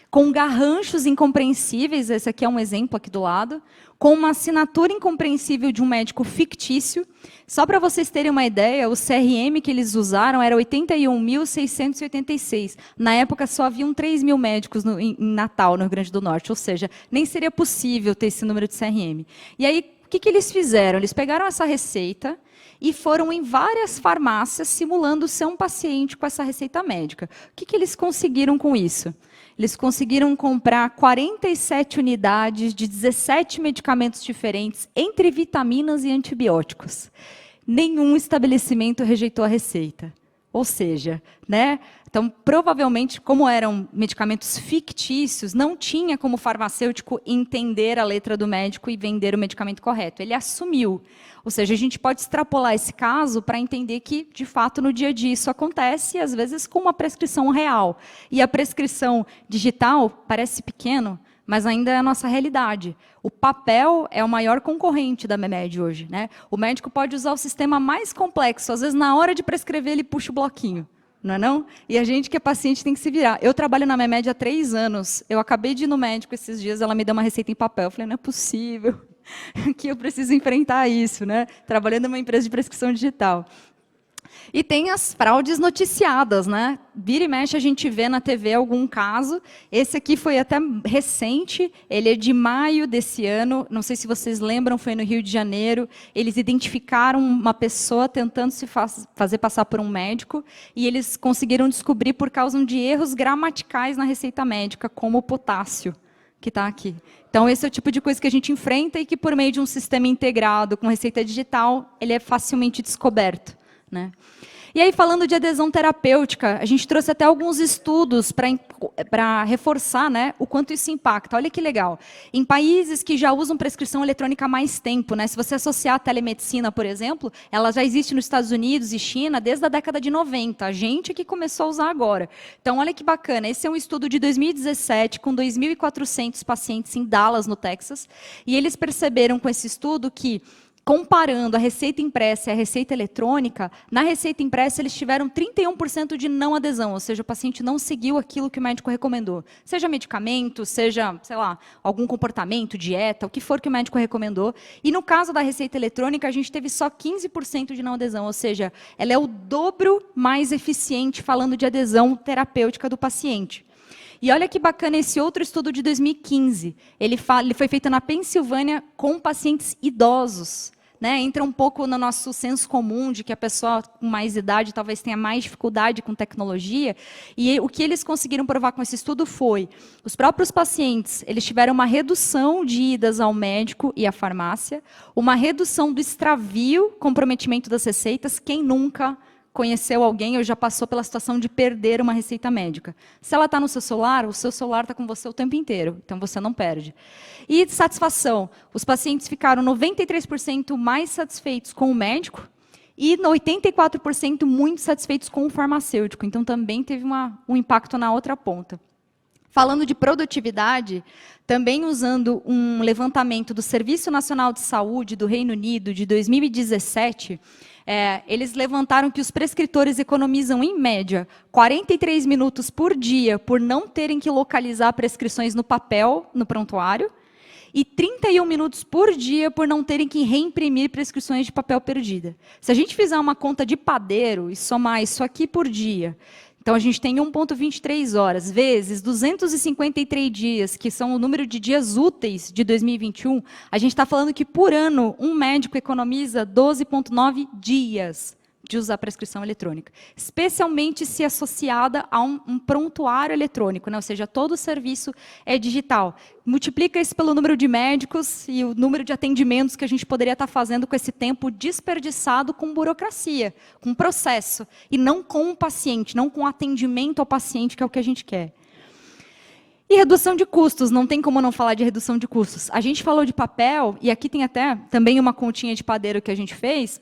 com garranchos incompreensíveis, esse aqui é um exemplo aqui do lado, com uma assinatura incompreensível de um médico fictício. Só para vocês terem uma ideia, o CRM que eles usaram era 81.686. Na época, só haviam 3.000 médicos em Natal, no Rio Grande do Norte, ou seja, nem seria possível ter esse número de CRM. E aí, o que eles fizeram? Eles pegaram essa receita e foram em várias farmácias simulando ser um paciente com essa receita médica. O que eles conseguiram com isso? Eles conseguiram comprar 47 unidades de 17 medicamentos diferentes, entre vitaminas e antibióticos. Nenhum estabelecimento rejeitou a receita. Ou seja, né? Então, provavelmente, como eram medicamentos fictícios, não tinha como o farmacêutico entender a letra do médico e vender o medicamento correto. Ele assumiu. Ou seja, a gente pode extrapolar esse caso para entender que, de fato, no dia a dia isso acontece, às vezes com uma prescrição real. E a prescrição digital parece pequeno, mas ainda é a nossa realidade. O papel é o maior concorrente da MeMed hoje, né? O médico pode usar o sistema mais complexo, às vezes na hora de prescrever ele puxa o bloquinho, não é não? E a gente que é paciente tem que se virar. Eu trabalho na MeMed há 3 anos, eu acabei de ir no médico esses dias, ela me deu uma receita em papel, eu falei, não é possível que eu preciso enfrentar isso, né? Trabalhando numa empresa de prescrição digital. E tem as fraudes noticiadas, né? Vira e mexe a gente vê na TV algum caso. Esse aqui foi até recente, ele é de maio desse ano, não sei se vocês lembram, foi no Rio de Janeiro. Eles identificaram uma pessoa tentando se fazer passar por um médico e eles conseguiram descobrir por causa de erros gramaticais na receita médica, como o potássio, que está aqui. Então, esse é o tipo de coisa que a gente enfrenta e que, por meio de um sistema integrado com receita digital, ele é facilmente descoberto, né? E aí, falando de adesão terapêutica, a gente trouxe até alguns estudos para reforçar, né, o quanto isso impacta. Olha que legal. Em países que já usam prescrição eletrônica há mais tempo, né, se você associar a telemedicina, por exemplo, ela já existe nos Estados Unidos e China desde a década de 90. A gente que começou a usar agora. Então, olha que bacana. Esse é um estudo de 2017 com 2.400 pacientes em Dallas, no Texas. E eles perceberam com esse estudo que, comparando a receita impressa e a receita eletrônica, na receita impressa eles tiveram 31% de não adesão, ou seja, o paciente não seguiu aquilo que o médico recomendou. Seja medicamento, seja, sei lá, algum comportamento, dieta, o que for que o médico recomendou. E no caso da receita eletrônica, a gente teve só 15% de não adesão, ou seja, ela é o dobro mais eficiente falando de adesão terapêutica do paciente. E olha que bacana esse outro estudo de 2015. Ele foi feito na Pensilvânia com pacientes idosos. Né, entra um pouco no nosso senso comum de que a pessoa com mais idade talvez tenha mais dificuldade com tecnologia. E o que eles conseguiram provar com esse estudo foi, os próprios pacientes, eles tiveram uma redução de idas ao médico e à farmácia, uma redução do extravio, comprometimento das receitas, quem nunca conheceu alguém ou já passou pela situação de perder uma receita médica. Se ela está no seu celular, o seu celular está com você o tempo inteiro, então você não perde. E satisfação, os pacientes ficaram 93% mais satisfeitos com o médico e 84% muito satisfeitos com o farmacêutico, então também teve um impacto na outra ponta. Falando de produtividade, também usando um levantamento do Serviço Nacional de Saúde do Reino Unido de 2017, eles levantaram que os prescritores economizam, em média, 43 minutos por dia por não terem que localizar prescrições no papel, no prontuário, e 31 minutos por dia por não terem que reimprimir prescrições de papel perdida. Se a gente fizer uma conta de padeiro e somar isso aqui por dia, então a gente tem 1,23 horas, vezes 253 dias, que são o número de dias úteis de 2021, a gente está falando que, por ano, um médico economiza 12,9 dias de usar prescrição eletrônica, especialmente se associada a um prontuário eletrônico, né? Ou seja, todo o serviço é digital. Multiplica isso pelo número de médicos e o número de atendimentos que a gente poderia estar fazendo com esse tempo desperdiçado com burocracia, com processo, e não com o paciente, não com atendimento ao paciente, que é o que a gente quer. E redução de custos, não tem como não falar de redução de custos. A gente falou de papel, e aqui tem até também uma continha de padeiro que a gente fez,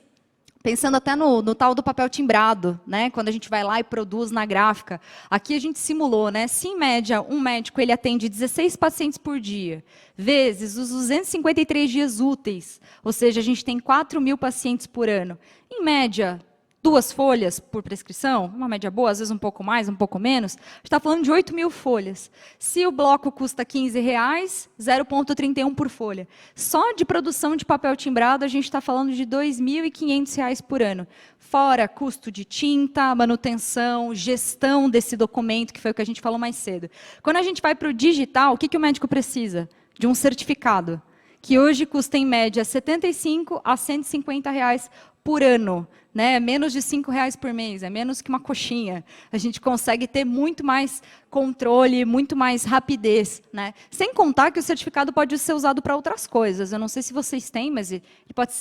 pensando até no tal do papel timbrado, né? Quando a gente vai lá e produz na gráfica. Aqui a gente simulou, né? Se em média um médico ele atende 16 pacientes por dia, vezes os 253 dias úteis, ou seja, a gente tem 4.000 pacientes por ano. Em média, 2 folhas por prescrição, uma média boa, às vezes um pouco mais, um pouco menos, a gente está falando de 8.000 folhas. Se o bloco custa R$15, 0,31 por folha. Só de produção de papel timbrado, a gente está falando de R$2.500 por ano. Fora custo de tinta, manutenção, gestão desse documento, que foi o que a gente falou mais cedo. Quando a gente vai para o digital, o que o médico precisa? De um certificado, que hoje custa, em média, R$75 a R$150 por ano. Né? Menos de R$5 por mês, é menos que uma coxinha. A gente consegue ter muito mais controle, muito mais rapidez. Né? Sem contar que o certificado pode ser usado para outras coisas. Eu não sei se vocês têm, mas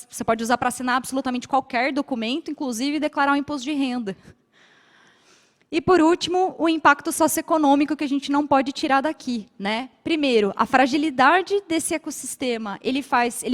você pode usar para assinar absolutamente qualquer documento, inclusive declarar o imposto de renda. E, por último, o impacto socioeconômico que a gente não pode tirar daqui. Né? Primeiro, a fragilidade desse ecossistema, ele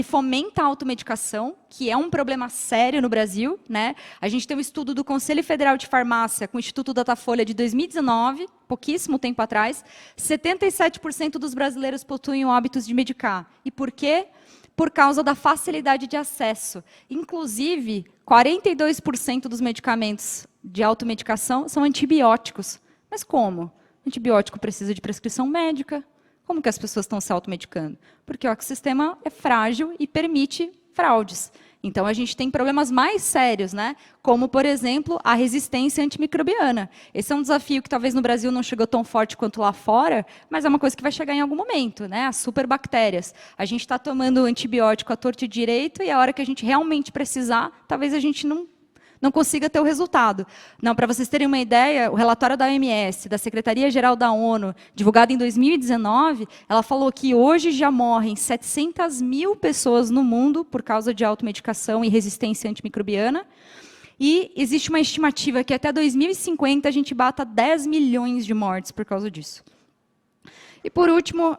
fomenta a automedicação, que é um problema sério no Brasil. Né? A gente tem um estudo do Conselho Federal de Farmácia, com o Instituto Datafolha, de 2019, pouquíssimo tempo atrás, 77% dos brasileiros possuem hábitos de medicar. E por quê? Por causa da facilidade de acesso. Inclusive, 42% dos medicamentos de automedicação são antibióticos. Mas como? Antibiótico precisa de prescrição médica. Como que as pessoas estão se automedicando? Porque o ecossistema é frágil e permite fraudes. Então, a gente tem problemas mais sérios, né? Como, por exemplo, a resistência antimicrobiana. Esse é um desafio que talvez no Brasil não chegou tão forte quanto lá fora, mas é uma coisa que vai chegar em algum momento, né? As superbactérias. A gente está tomando antibiótico à torto e direito, e a hora que a gente realmente precisar, talvez a gente não consiga ter o resultado. Não, para vocês terem uma ideia, o relatório da OMS, da Secretaria-Geral da ONU, divulgado em 2019, ela falou que hoje já morrem 700.000 pessoas no mundo por causa de automedicação e resistência antimicrobiana, e existe uma estimativa que até 2050 a gente bata 10 milhões de mortes por causa disso. E, por último,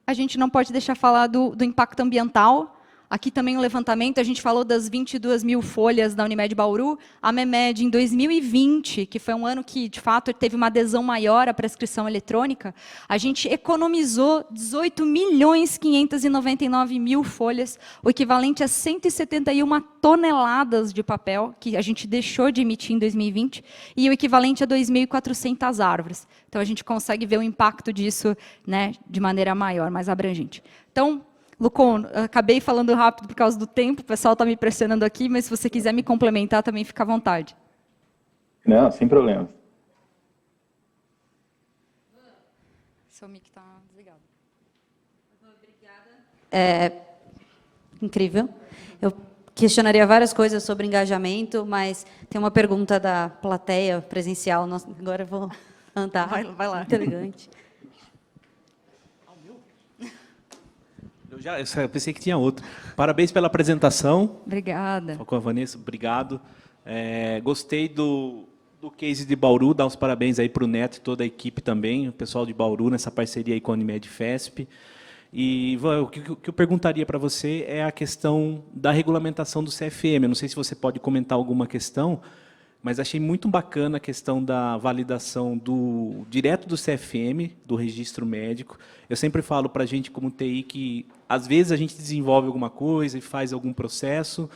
a gente não pode deixar falar do impacto ambiental. Aqui também um levantamento, a gente falou das 22.000 folhas da Unimed Bauru. A MEMED, em 2020, que foi um ano que, de fato, teve uma adesão maior à prescrição eletrônica, a gente economizou 18.599.000 folhas, o equivalente a 171 toneladas de papel, que a gente deixou de emitir em 2020, e o equivalente a 2.400 árvores. Então, a gente consegue ver o impacto disso, né, de maneira maior, mais abrangente. Então, Lucon, acabei falando rápido por causa do tempo, o pessoal está me pressionando aqui, mas se você quiser me complementar, também fica à vontade. Não, sem problema. Seu mic está desligado. Obrigada. Incrível. Eu questionaria várias coisas sobre engajamento, mas tem uma pergunta da plateia presencial. Nossa, agora eu vou andar. Vai lá. Elegante. Eu pensei que tinha outro. Parabéns pela apresentação. Obrigada. Com a Vanessa, obrigado. Gostei do case de Bauru, dar os parabéns aí para o Neto e toda a equipe também, o pessoal de Bauru, nessa parceria aí com a Unimed Fesp. E o que eu perguntaria para você é a questão da regulamentação do CFM. Eu não sei se você pode comentar alguma questão, mas achei muito bacana a questão da validação direto do CFM, do registro médico. Eu sempre falo para a gente, como TI, que às vezes a gente desenvolve alguma coisa e faz algum processo,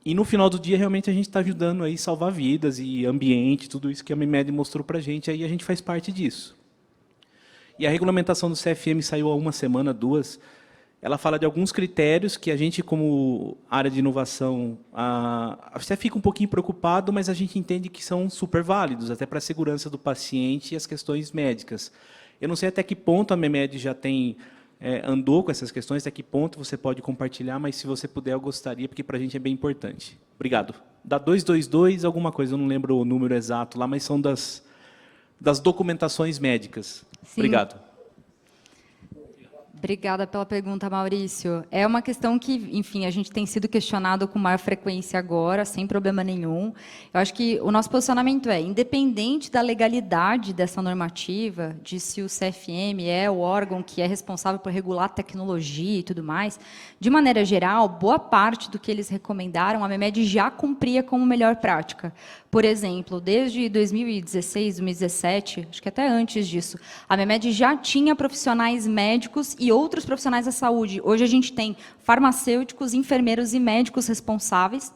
e no final do dia, realmente, a gente está ajudando aí a salvar vidas e ambiente, tudo isso que a MIMED mostrou para a gente, aí a gente faz parte disso. E a regulamentação do CFM saiu há uma semana, 2. Ela fala de alguns critérios que a gente, como área de inovação, você fica um pouquinho preocupado, mas a gente entende que são super válidos, até para a segurança do paciente e as questões médicas. Eu não sei até que ponto a MIMED já tem andou com essas questões, até que ponto você pode compartilhar, mas se você puder, eu gostaria, porque para a gente é bem importante. Obrigado. Da 222, alguma coisa, eu não lembro o número exato lá, mas são das documentações médicas. Sim. Obrigado. Obrigada pela pergunta, Maurício. É uma questão que, enfim, a gente tem sido questionado com maior frequência agora, sem problema nenhum. Eu acho que o nosso posicionamento independente da legalidade dessa normativa, de se o CFM é o órgão que é responsável por regular a tecnologia e tudo mais, de maneira geral, boa parte do que eles recomendaram, a MIMED já cumpria como melhor prática. Por exemplo, desde 2016, 2017, acho que até antes disso, a MIMED já tinha profissionais médicos e outros profissionais da saúde. Hoje a gente tem farmacêuticos, enfermeiros e médicos responsáveis.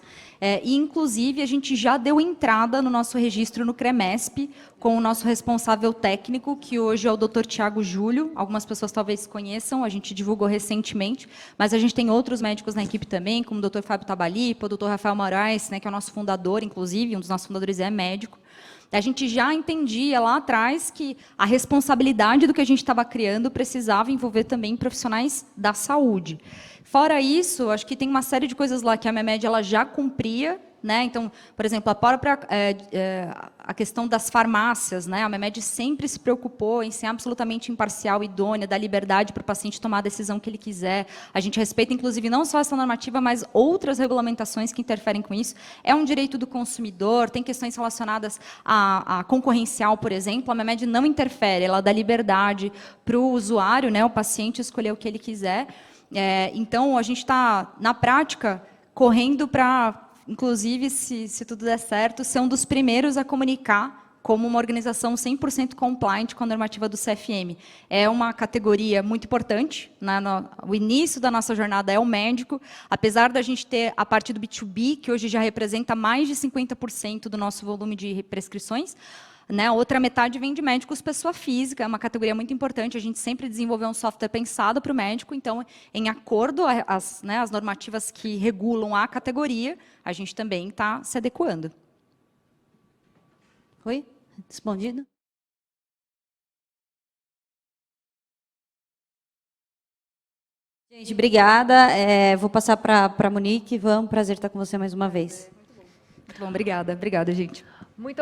E, inclusive, a gente já deu entrada no nosso registro no CREMESP, com o nosso responsável técnico, que hoje é o Dr. Tiago Júlio. Algumas pessoas talvez conheçam, a gente divulgou recentemente, mas a gente tem outros médicos na equipe também, como o Dr. Fábio Tabalipa, o Dr. Rafael Moraes, né, que é o nosso fundador, inclusive, um dos nossos fundadores é médico. A gente já entendia lá atrás que a responsabilidade do que a gente estava criando precisava envolver também profissionais da saúde. Fora isso, acho que tem uma série de coisas lá que a MIMED ela já cumpria, né? Então, por exemplo, a própria a questão das farmácias, né? A MIMED sempre se preocupou em ser absolutamente imparcial, idônea, dar liberdade para o paciente tomar a decisão que ele quiser. A gente respeita, inclusive, não só essa normativa, mas outras regulamentações que interferem com isso. É um direito do consumidor, tem questões relacionadas à concorrencial, por exemplo. A MIMED não interfere, ela dá liberdade para o usuário, né? O paciente escolher o que ele quiser. Então, a gente está, na prática, correndo para, inclusive, se tudo der certo, ser um dos primeiros a comunicar como uma organização 100% compliant com a normativa do CFM. É uma categoria muito importante. O início da nossa jornada é o médico. Apesar da gente ter a parte do B2B, que hoje já representa mais de 50% do nosso volume de prescrições, né? A outra metade vem de médicos pessoa física, é uma categoria muito importante. A gente sempre desenvolveu um software pensado para o médico, então, em acordo às normativas que regulam a categoria, a gente também está se adequando. Foi? Respondido? Gente, obrigada. Vou passar para a Monique. Prazer estar com você mais uma vez. Muito bom, obrigada. Obrigada, gente. Muito